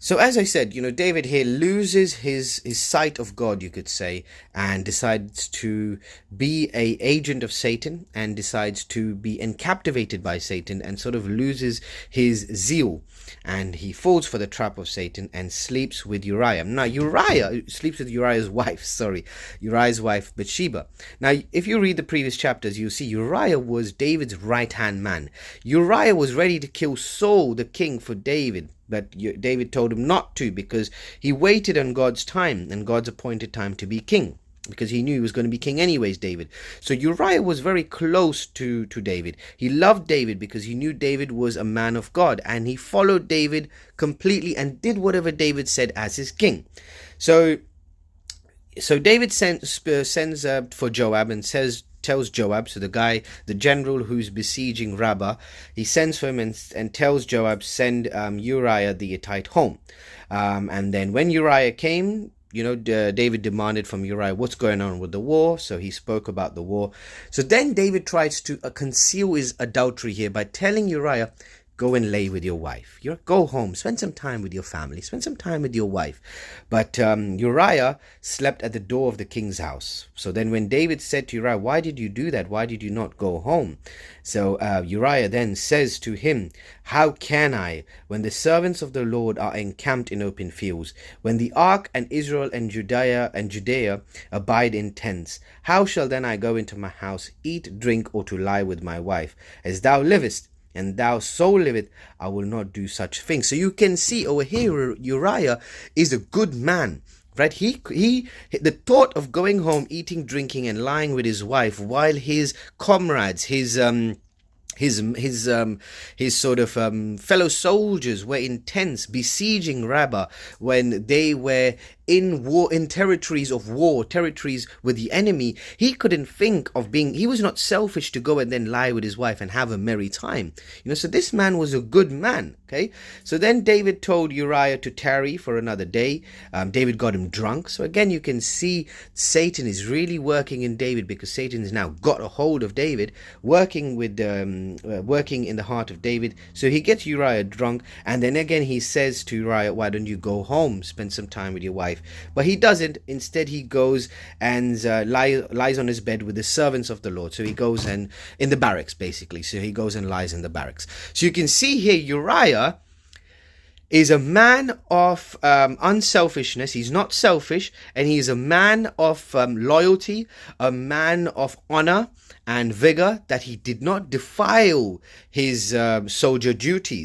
So as I said, David here loses his sight of God, you could say, and decides to be a agent of Satan, and decides to be encaptivated by Satan, and sort of loses his zeal, and he falls for the trap of Satan and sleeps with Uriah. Now Uriah sleeps with Uriah's wife, Uriah's wife Bathsheba. Now if you read the previous chapters, you see Uriah was David's right hand man. Uriah was ready to kill Saul the king for David, but David told him not to, because he waited on God's time and God's appointed time to be king, because he knew he was going to be king anyways, David. So Uriah was very close to David. He loved David because he knew David was a man of God, and he followed David completely and did whatever David said as his king. So David sends for Joab and tells Joab, so the general who's besieging Rabbah, he sends for him and tells Joab, send Uriah the Hittite home. And then when Uriah came, David demanded from Uriah what's going on with the war. So he spoke about the war. So then David tries to conceal his adultery here by telling Uriah, go and lay with your wife. Go home, spend some time with your family, spend some time with your wife. But Uriah slept at the door of the king's house. So then when David said to Uriah, why did you do that? Why did you not go home? So Uriah then says to him, how can I, when the servants of the Lord are encamped in open fields, when the ark and Israel and Judea abide in tents? How shall then I go into my house, eat, drink, or to lie with my wife? As thou livest, and thou so liveth, I will not do such things. So you can see over here, Uriah is a good man, right? The thought of going home, eating, drinking, and lying with his wife, while his comrades, his sort of fellow soldiers were in tents besieging Rabbah, when they were in war, in territories of war, territories with the enemy. He couldn't think of he was not selfish to go and then lie with his wife and have a merry time. So this man was a good man. Okay. So then David told Uriah to tarry for another day. David got him drunk. So again, you can see Satan is really working in David, because Satan has now got a hold of David, working in the heart of David. So he gets Uriah drunk, and then again he says to Uriah, why don't you go home, spend some time with your wife? But he doesn't. Instead, he goes and lies on his bed with the servants of the Lord. So he goes and in the barracks, basically. So he goes and lies in the barracks. So you can see here Uriah is a man of unselfishness. He's not selfish, and he is a man of loyalty, a man of honor and vigor, that he did not defile his soldier duties.